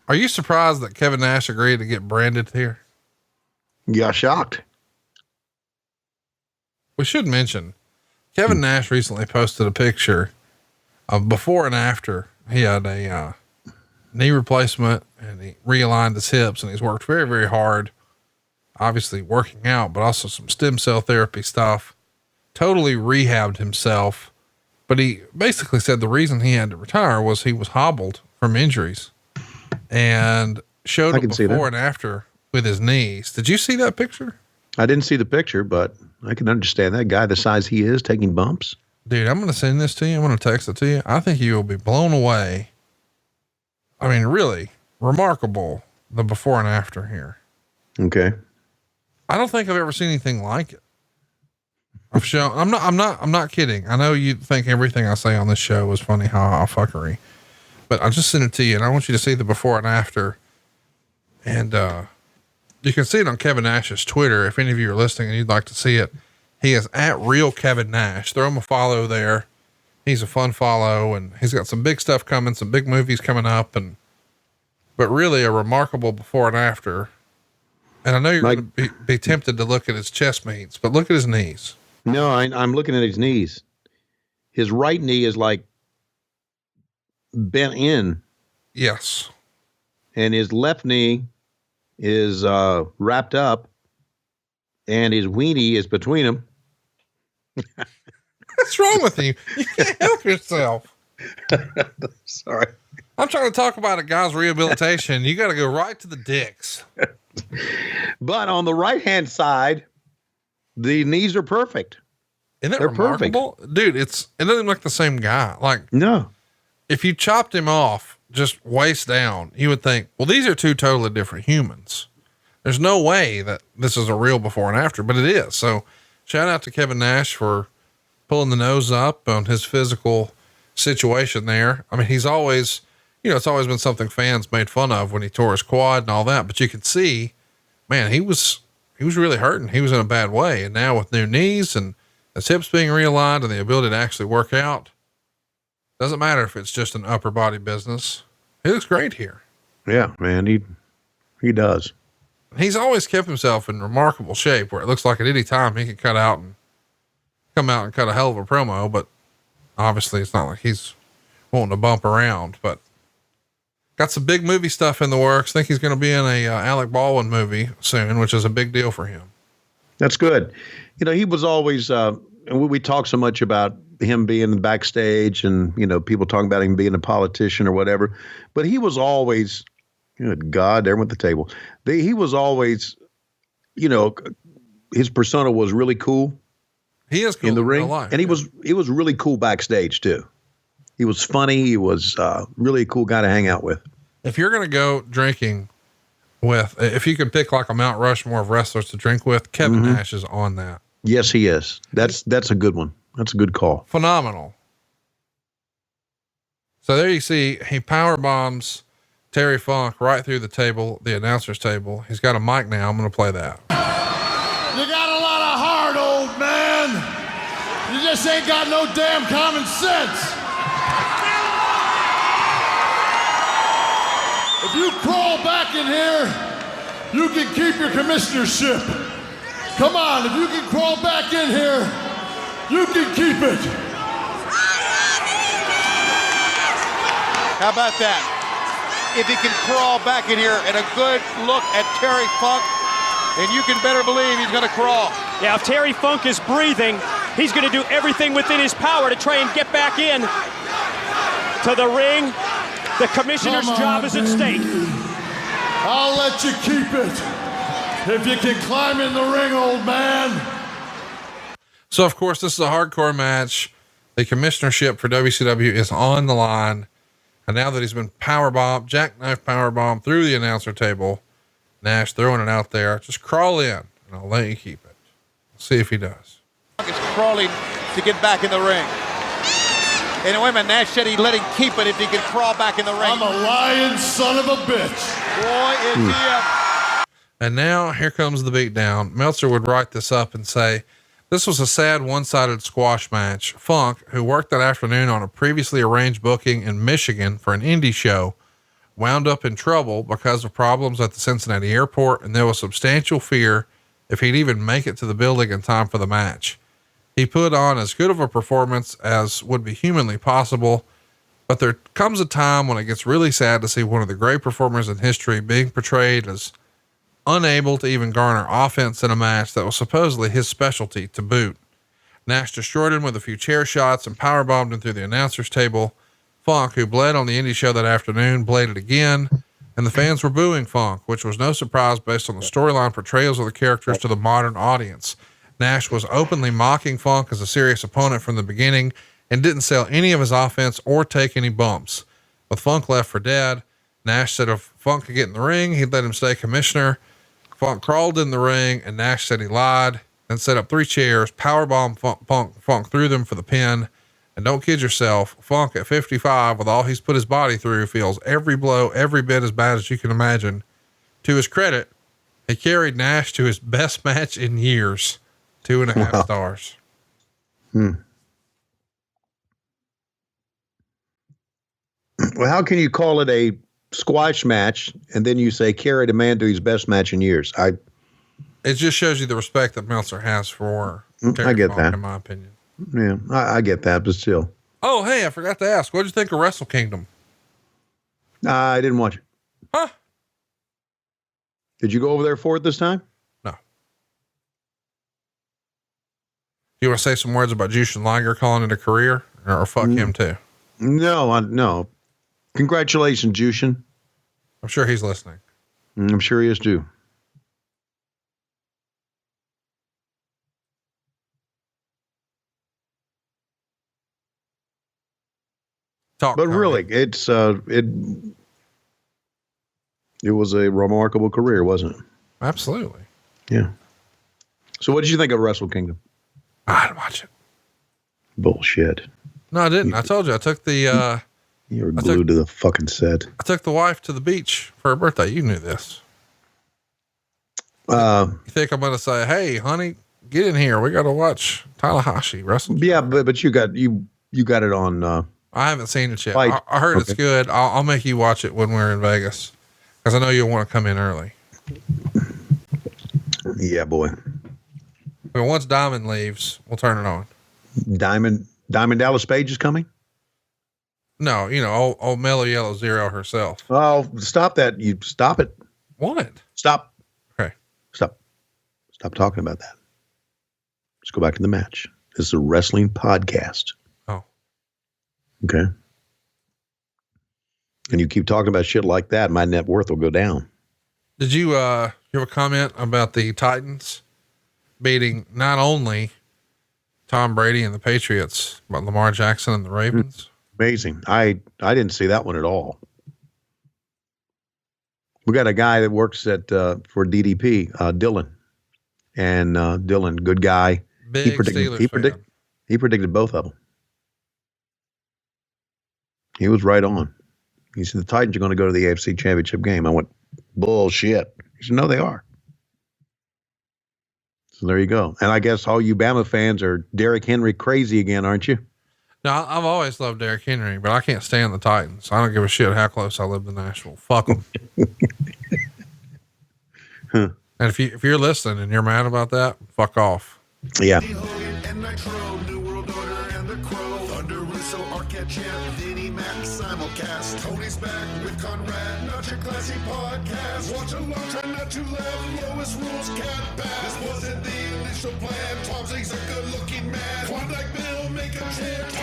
Are you surprised that Kevin Nash agreed to get branded here? Yeah, shocked. We should mention Kevin Nash recently posted a picture of before and after. He had a knee replacement and he realigned his hips, and he's worked very, very hard, obviously working out, but also some stem cell therapy stuff, totally rehabbed himself. But he basically said the reason he had to retire was he was hobbled from injuries, and showed it before and after with his knees. Did you see that picture? I didn't see the picture, but I can understand that guy the size he is taking bumps. Dude, I'm going to send this to you. I'm going to text it to you. I think you will be blown away. I mean, really remarkable, the before and after here. Okay. I don't think I've ever seen anything like it. I'm not kidding. I know you think everything I say on this show is funny, fuckery, but I just sent it to you and I want you to see the before and after. And, you can see it on Kevin Nash's Twitter. If any of you are listening and you'd like to see it, he is at Real Kevin Nash. Throw him a follow there. He's a fun follow, and he's got some big stuff coming, some big movies coming up, but really a remarkable before and after. And I know you're going to be tempted to look at his chest meats, but look at his knees. No, I'm looking at his knees. His right knee is like bent in. Yes. And his left knee is wrapped up, and his weenie is between them. What's wrong with you? You can't help yourself. Sorry. I'm trying to talk about a guy's rehabilitation. You got to go right to the dicks. But on the right-hand side, the knees are perfect. Isn't that remarkable? Perfect. Dude, it doesn't look the same guy. Like, no, if you chopped him off just waist down, you would think, well, these are two totally different humans. There's no way that this is a real before and after, but it is. So shout out to Kevin Nash for pulling the nose up on his physical situation there. I mean, he's always, it's always been something fans made fun of when he tore his quad and all that, but you can see, man, he was really hurting. He was in a bad way. And now with new knees and his hips being realigned and the ability to actually work out, doesn't matter if it's just an upper body business. He looks great here. Yeah, man. He does. He's always kept himself in remarkable shape where it looks like at any time he can come out and cut a hell of a promo, but obviously it's not like he's wanting to bump around, but got some big movie stuff in the works. Think he's going to be in a Alec Baldwin movie soon, which is a big deal for him. That's good. He was always, and we talk so much about him being backstage and, people talking about him being a politician or whatever, but he was always, God, there went the table. He was always, his persona was really cool. He is cool in the ring. Real life, and he was really cool backstage too. He was funny. He was really a cool guy to hang out with. If you're going to go drinking if you could pick like a Mount Rushmore of wrestlers to drink with, Kevin Nash is on that. Yes, he is. That's a good one. That's a good call. Phenomenal. So there you see, he power bombs Terry Funk right through the table, the announcer's table. He's got a mic now. I'm going to play that. You got a lot of heart, old man. You just ain't got no damn common sense. If you crawl back in here, you can keep your commissionership. Come on, if you can crawl back in here, you can keep it. How about that? If he can crawl back in here and a good look at Terry Funk, and you can better believe he's going to crawl. Yeah, if Terry Funk is breathing, he's going to do everything within his power to try and get back in to the ring. The commissioner's job is at stake. I'll let you keep it if you can climb in the ring, old man. So, of course, this is a hardcore match. The commissionership for WCW is on the line. And now that he's been jackknife powerbomb through the announcer table, Nash throwing it out there. Just crawl in, and I'll let you keep it. See if he does. He's crawling to get back in the ring. And wait a minute, Nash said he'd let him keep it if he could crawl back in the ring. I'm a lying son of a bitch. Boy, is he a... And now here comes the beatdown. Meltzer would write this up and say, this was a sad one-sided squash match. Funk, who worked that afternoon on a previously arranged booking in Michigan for an indie show, wound up in trouble because of problems at the Cincinnati airport, and there was substantial fear if he'd even make it to the building in time for the match. He put on as good of a performance as would be humanly possible, but there comes a time when it gets really sad to see one of the great performers in history being portrayed as unable to even garner offense in a match that was supposedly his specialty to boot. Nash destroyed him with a few chair shots and powerbombed him through the announcer's table. Funk, who bled on the indie show that afternoon, bladed again, and the fans were booing Funk, which was no surprise based on the storyline portrayals of the characters to the modern audience. Nash was openly mocking Funk as a serious opponent from the beginning and didn't sell any of his offense or take any bumps. With Funk left for dead, Nash said if Funk could get in the ring, he'd let him stay commissioner. Funk crawled in the ring, and Nash said he lied, and set up 3 chairs, powerbombed Funk through them for the pin. And don't kid yourself, Funk at 55, with all he's put his body through, feels every blow every bit as bad as you can imagine. To his credit, he carried Nash to his best match in years, 2.5 stars. Well, how can you call it a squash match and then you say carried a man to his best match in years? It just shows you the respect that Meltzer has for I get Funk, that, in my opinion. Yeah, I get that, but still. Oh, hey, I forgot to ask. What did you think of Wrestle Kingdom? I didn't watch it. Huh? Did you go over there for it this time? No. You want to say some words about Jushin Liger calling it a career, or fuck him too? No, no. Congratulations, Jushin. I'm sure he's listening. I'm sure he is too. But Tony. Really, it was a remarkable career, wasn't it? Absolutely. Yeah. So what did you think of Wrestle Kingdom? I didn't watch it. Bullshit. No, I didn't. I told you, I took the, you were glued to the fucking set. I took the wife to the beach for her birthday. You knew this. You think I'm going to say, hey, honey, get in here. We got to watch Tanahashi wrestle. Yeah, but you got it on, I haven't seen it yet. I heard it's good. I'll make you watch it when we're in Vegas, because I know you'll want to come in early. Yeah, boy. I mean, once Diamond leaves, we'll turn it on. Diamond Dallas Page is coming? No, you know, old Mellow Yellow Zero herself. Oh, stop that. You stop it. What? Stop. Okay. Stop talking about that. Let's go back to the match. This is a wrestling podcast. Oh. Okay. And you keep talking about shit like that, my net worth will go down. Did you have a comment about the Titans beating not only Tom Brady and the Patriots, but Lamar Jackson and the Ravens? Amazing. I didn't see that one at all. We got a guy that works at for DDP, Dylan. And Dylan, good guy. Big Steelers he predicted both of them. He was right on. He said, the Titans are going to go to the AFC Championship game. I went, bullshit. He said, no, they are. So there you go. And I guess all you Bama fans are Derrick Henry crazy again, aren't you? No, I've always loved Derrick Henry, but I can't stand the Titans. I don't give a shit how close I live to Nashville. Fuck them. Huh. And if you're listening and you're mad about that, fuck off. Yeah. Tony's back with Conrad, not your classy podcast. Watch along, try not to laugh. Lowest rules can't pass. This wasn't the initial plan. Tom Zigg's a good-looking man. Klondike Bill, make a chant.